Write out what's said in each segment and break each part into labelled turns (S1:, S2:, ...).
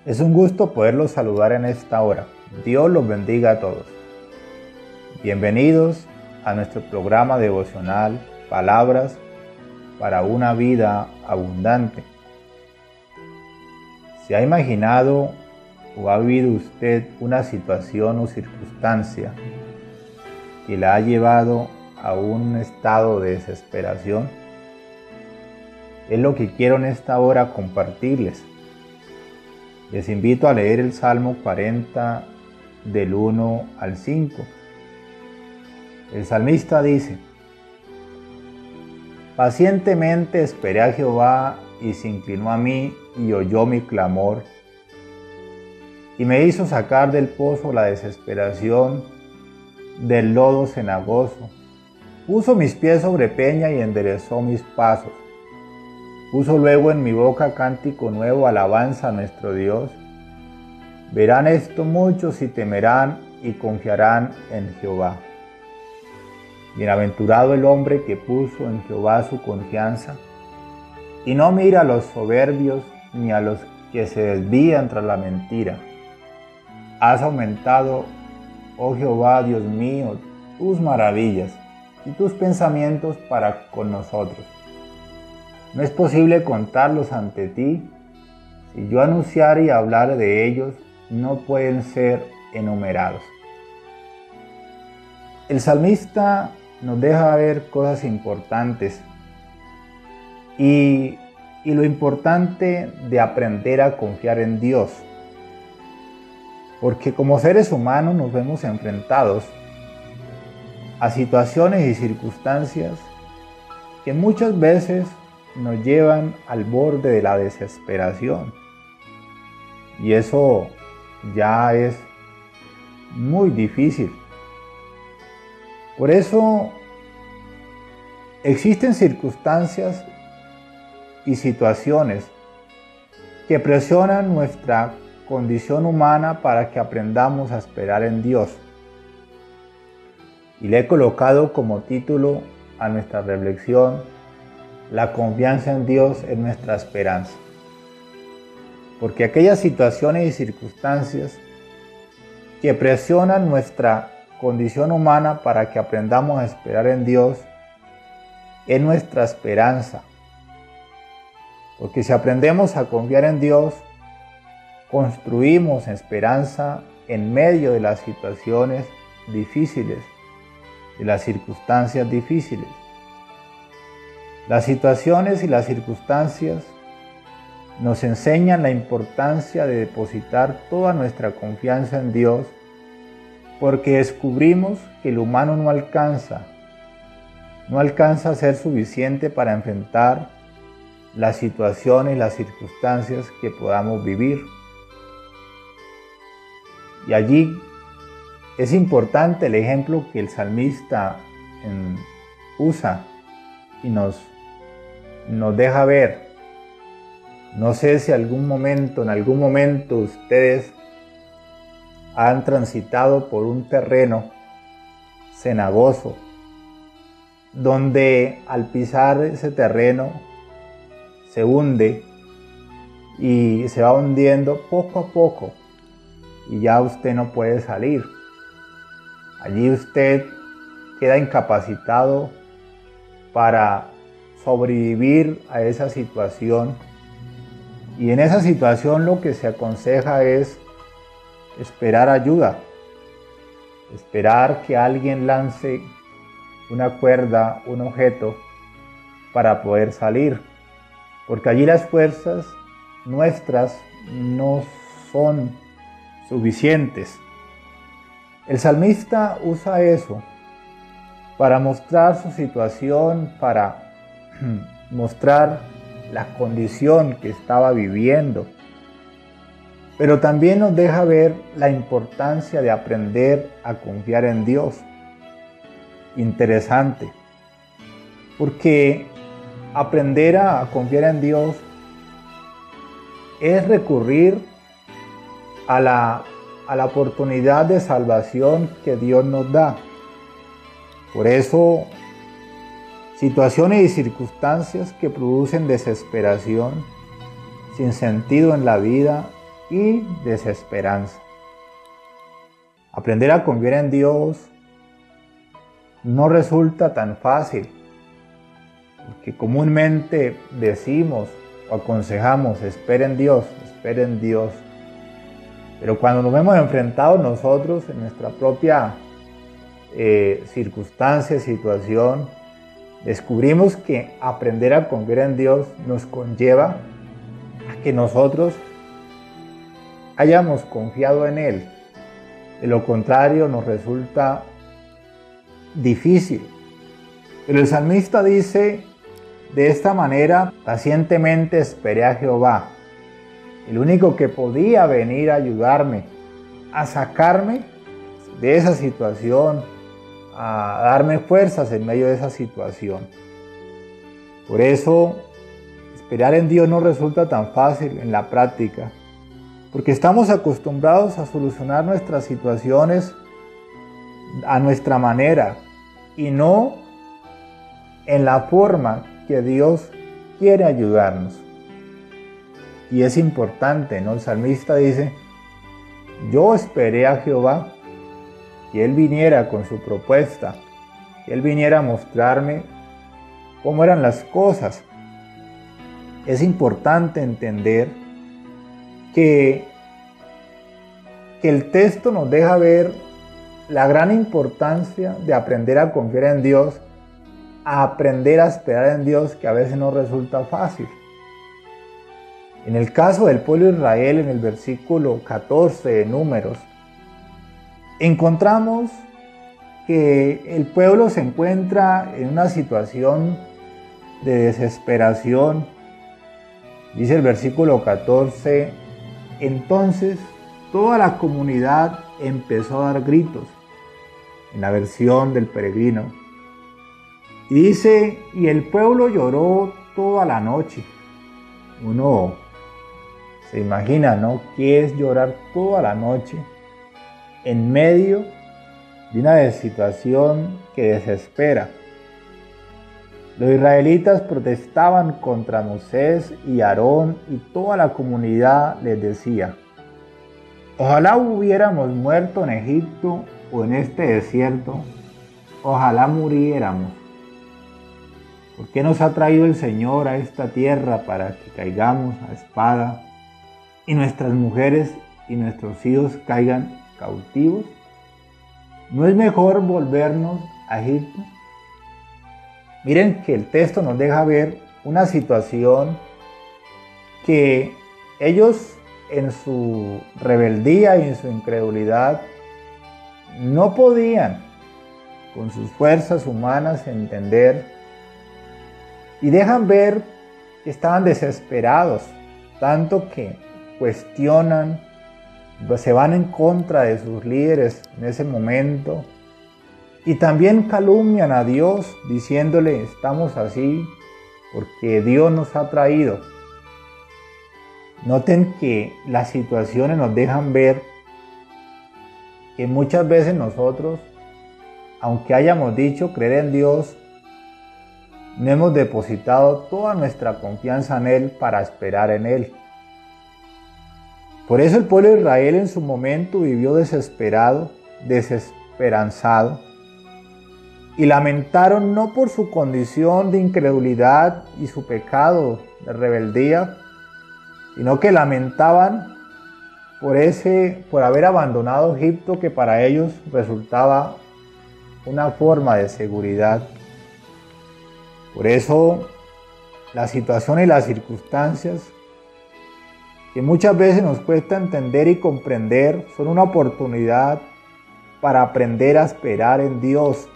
S1: Es un gusto poderlos saludar en esta hora. Dios los bendiga a todos. Bienvenidos a nuestro programa devocional Palabras para una vida abundante. ¿Se ha imaginado o ha vivido usted una situación o circunstancia que la ha llevado a un estado de desesperación? Es lo que quiero en esta hora compartirles. Les invito a leer el Salmo 40 del 1 al 5. El salmista dice: pacientemente esperé a Jehová y se inclinó a mí y oyó mi clamor y me hizo sacar del pozo la desesperación, del lodo cenagoso. Puso mis pies sobre peña y enderezó mis pasos. Puso luego en mi boca cántico nuevo, alabanza a nuestro Dios. Verán esto muchos y temerán y confiarán en Jehová. Bienaventurado el hombre que puso en Jehová su confianza y no mira a los soberbios ni a los que se desvían tras la mentira. Has aumentado, oh Jehová, Dios mío, tus maravillas y tus pensamientos para con nosotros. No es posible contarlos ante ti. Si yo anunciara y hablara de ellos, no pueden ser enumerados. El salmista nos deja ver cosas importantes y lo importante de aprender a confiar en Dios. Porque como seres humanos nos vemos enfrentados a situaciones y circunstancias que muchas veces nos llevan al borde de la desesperación. Y eso ya es muy difícil. Por eso existen circunstancias y situaciones que presionan nuestra condición humana para que aprendamos a esperar en Dios. Y le he colocado como título a nuestra reflexión: la confianza en Dios es nuestra esperanza. Porque aquellas situaciones y circunstancias que presionan nuestra condición humana para que aprendamos a esperar en Dios es nuestra esperanza. Porque si aprendemos a confiar en Dios, construimos esperanza en medio de las situaciones difíciles, de las circunstancias difíciles. Las situaciones y las circunstancias nos enseñan la importancia de depositar toda nuestra confianza en Dios, porque descubrimos que el humano no alcanza a ser suficiente para enfrentar las situaciones y las circunstancias que podamos vivir. Y allí es importante el ejemplo que el salmista usa y nos deja ver. No sé si en algún momento ustedes han transitado por un terreno cenagoso, donde al pisar ese terreno se hunde y se va hundiendo poco a poco y ya usted no puede salir. Allí usted queda incapacitado para sobrevivir a esa situación, y en esa situación lo que se aconseja es esperar ayuda, esperar que alguien lance una cuerda, un objeto para poder salir, porque allí las fuerzas nuestras no son suficientes. El salmista usa eso para mostrar su situación, para mostrar la condición que estaba viviendo, pero también nos deja ver la importancia de aprender a confiar en Dios. Interesante, porque aprender a confiar en Dios es recurrir a la oportunidad de salvación que Dios nos da. Por eso, situaciones y circunstancias que producen desesperación, sin sentido en la vida, y desesperanza. Aprender a confiar en Dios no resulta tan fácil, porque comúnmente decimos o aconsejamos, esperen Dios, esperen Dios. Pero cuando nos vemos enfrentados nosotros en nuestra propia circunstancia, situación, descubrimos que aprender a confiar en Dios nos conlleva a que nosotros hayamos confiado en Él. De lo contrario, nos resulta difícil. Pero el salmista dice de esta manera: pacientemente esperé a Jehová, el único que podía venir a ayudarme, a sacarme de esa situación, a darme fuerzas en medio de esa situación. Por eso, esperar en Dios no resulta tan fácil en la práctica, porque estamos acostumbrados a solucionar nuestras situaciones a nuestra manera y no en la forma que Dios quiere ayudarnos. Y es importante, ¿no? El salmista dice: yo esperé a Jehová, que Él viniera con su propuesta, que Él viniera a mostrarme cómo eran las cosas. Es importante entender que el texto nos deja ver la gran importancia de aprender a confiar en Dios, a aprender a esperar en Dios, que a veces no resulta fácil. En el caso del pueblo de Israel, en el versículo 14 de Números, encontramos que el pueblo se encuentra en una situación de desesperación. Dice el versículo 14: entonces toda la comunidad empezó a dar gritos, en la versión del Peregrino. Y dice: y el pueblo lloró toda la noche. Uno se imagina, ¿no?, qué es llorar toda la noche en medio de una situación que desespera. Los israelitas protestaban contra Moisés y Aarón, y toda la comunidad les decía: ojalá hubiéramos muerto en Egipto o en este desierto, ojalá muriéramos. ¿Por qué nos ha traído el Señor a esta tierra para que caigamos a espada y nuestras mujeres y nuestros hijos caigan cautivos? ¿No es mejor volvernos a Egipto? Miren que el texto nos deja ver una situación que ellos, en su rebeldía y en su incredulidad, no podían con sus fuerzas humanas entender, y dejan ver que estaban desesperados, tanto que cuestionan, se van en contra de sus líderes en ese momento, y también calumnian a Dios diciéndole: estamos así porque Dios nos ha traído. Noten que las situaciones nos dejan ver que muchas veces nosotros, aunque hayamos dicho creer en Dios, no hemos depositado toda nuestra confianza en Él para esperar en Él. Por eso el pueblo de Israel en su momento vivió desesperado, desesperanzado, y lamentaron no por su condición de incredulidad y su pecado de rebeldía, sino que lamentaban por haber abandonado Egipto, que para ellos resultaba una forma de seguridad. Por eso la situación y las circunstancias que muchas veces nos cuesta entender y comprender son una oportunidad para aprender a esperar en Dios,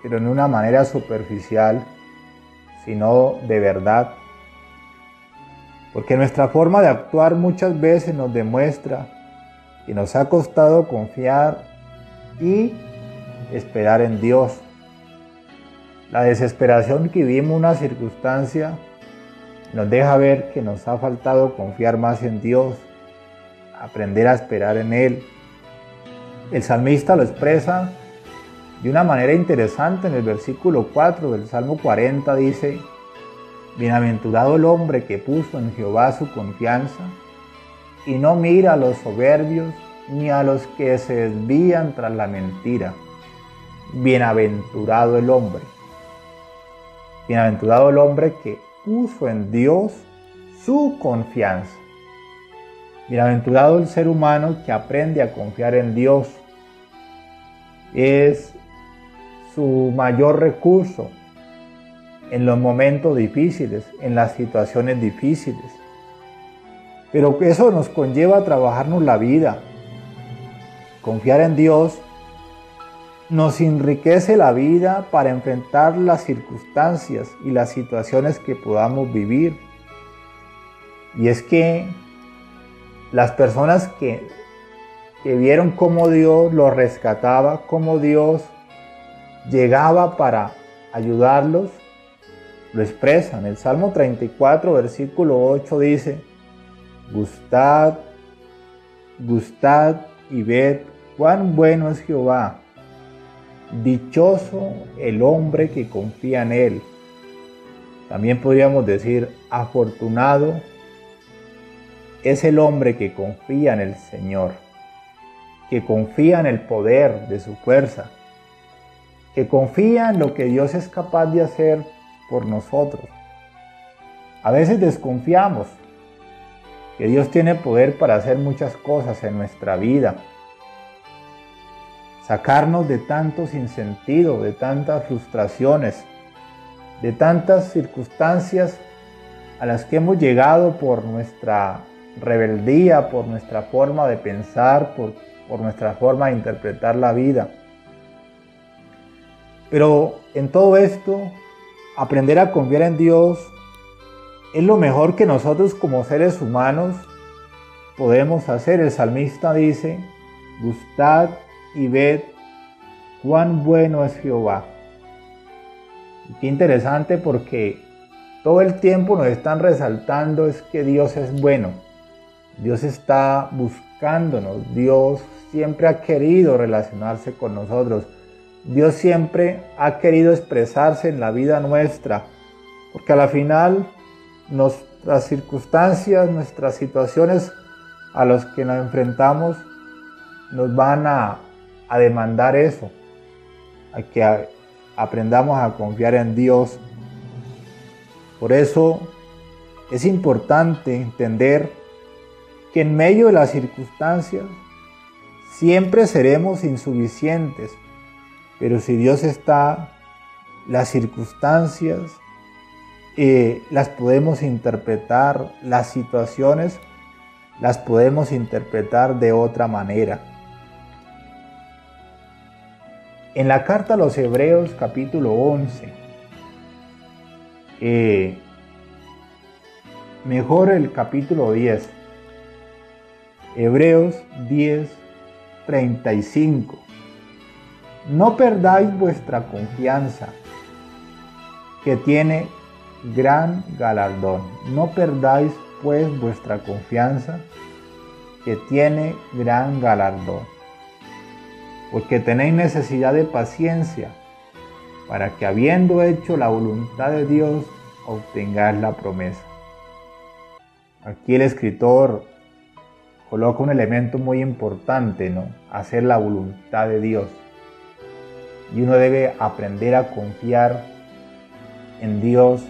S1: pero no de una manera superficial, sino de verdad. Porque nuestra forma de actuar muchas veces nos demuestra que nos ha costado confiar y esperar en Dios. La desesperación que vivimos en una circunstancia nos deja ver que nos ha faltado confiar más en Dios, aprender a esperar en Él. El salmista lo expresa de una manera interesante en el versículo 4 del Salmo 40. Dice: bienaventurado el hombre que puso en Jehová su confianza y no mira a los soberbios ni a los que se desvían tras la mentira. Bienaventurado el hombre. Bienaventurado el hombre que puso en Dios su confianza. Bienaventurado el ser humano que aprende a confiar en Dios. Es su mayor recurso en los momentos difíciles, en las situaciones difíciles. Pero eso nos conlleva a trabajarnos la vida. Confiar en Dios nos enriquece la vida para enfrentar las circunstancias y las situaciones que podamos vivir. Y es que las personas que vieron cómo Dios los rescataba, cómo Dios llegaba para ayudarlos, lo expresan. El Salmo 34, versículo 8 dice: Gustad, gustad y ved cuán bueno es Jehová. Dichoso el hombre que confía en Él. También podríamos decir, afortunado es el hombre que confía en el Señor, que confía en el poder de su fuerza, que confía en lo que Dios es capaz de hacer por nosotros. A veces desconfiamos que Dios tiene poder para hacer muchas cosas en nuestra vida, sacarnos de tanto sinsentido, de tantas frustraciones, de tantas circunstancias a las que hemos llegado por nuestra rebeldía, por nuestra forma de pensar, por nuestra forma de interpretar la vida. Pero en todo esto, aprender a confiar en Dios es lo mejor que nosotros como seres humanos podemos hacer. El salmista dice: gustad y ved cuán bueno es Jehová. Y qué interesante, porque todo el tiempo nos están resaltando es que Dios es bueno. Dios está buscándonos. Dios siempre ha querido relacionarse con nosotros. Dios siempre ha querido expresarse en la vida nuestra, porque a la final nuestras circunstancias, nuestras situaciones a las que nos enfrentamos nos van a demandar eso, a que aprendamos a confiar en Dios. Por eso es importante entender que en medio de las circunstancias siempre seremos insuficientes, pero si Dios está, las circunstancias las podemos interpretar, las situaciones las podemos interpretar de otra manera. En la carta a los Hebreos, capítulo 11, mejor el capítulo 10, Hebreos 10, 35. No perdáis vuestra confianza, que tiene gran galardón. No perdáis pues vuestra confianza, que tiene gran galardón. Porque tenéis necesidad de paciencia, para que habiendo hecho la voluntad de Dios, obtengáis la promesa. Aquí el escritor coloca un elemento muy importante, ¿no? Hacer la voluntad de Dios. Y uno debe aprender a confiar en Dios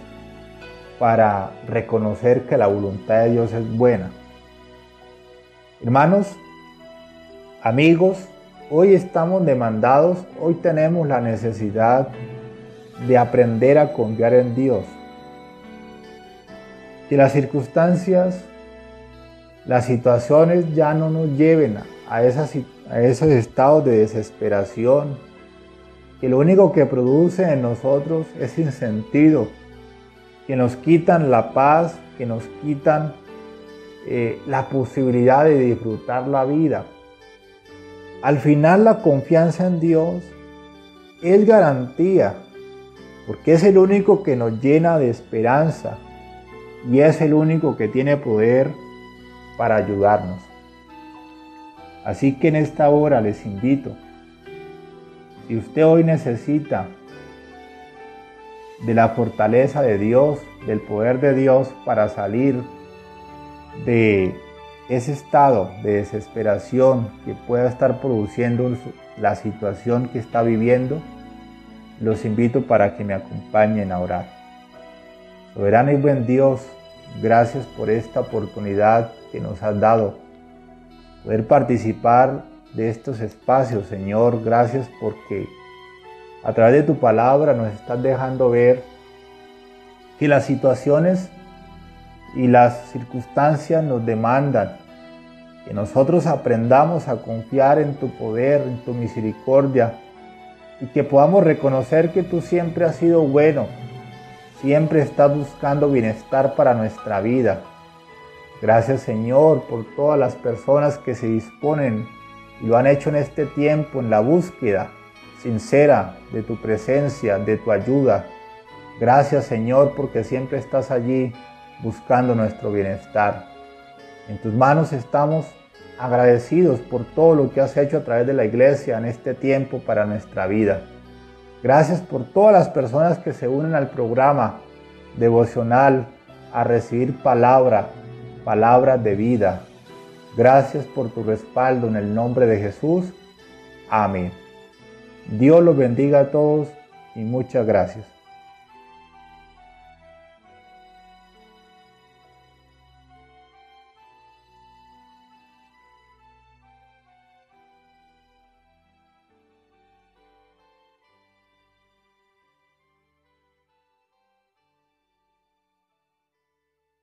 S1: para reconocer que la voluntad de Dios es buena. Hermanos, amigos, hoy estamos demandados, hoy tenemos la necesidad de aprender a confiar en Dios. Que las circunstancias, las situaciones ya no nos lleven a esos estados de desesperación, que lo único que produce en nosotros es sinsentido, que nos quitan la paz, que nos quitan la posibilidad de disfrutar la vida. Al final, la confianza en Dios es garantía, porque es el único que nos llena de esperanza y es el único que tiene poder para ayudarnos. Así que en esta hora les invito, si usted hoy necesita de la fortaleza de Dios, del poder de Dios para salir de ese estado de desesperación que pueda estar produciendo la situación que está viviendo, los invito para que me acompañen a orar. Soberano y buen Dios, gracias por esta oportunidad que nos has dado, poder participar de estos espacios, Señor. Gracias porque a través de tu palabra nos estás dejando ver que las situaciones y las circunstancias nos demandan que nosotros aprendamos a confiar en tu poder, en tu misericordia, y que podamos reconocer que tú siempre has sido bueno, siempre estás buscando bienestar para nuestra vida. Gracias, Señor, por todas las personas que se disponen y lo han hecho en este tiempo en la búsqueda sincera de tu presencia, de tu ayuda. Gracias, Señor, porque siempre estás allí buscando nuestro bienestar. En tus manos estamos agradecidos por todo lo que has hecho a través de la iglesia en este tiempo para nuestra vida. Gracias por todas las personas que se unen al programa devocional a recibir palabras de vida. Gracias por tu respaldo en el nombre de Jesús. Amén. Dios los bendiga a todos y muchas gracias.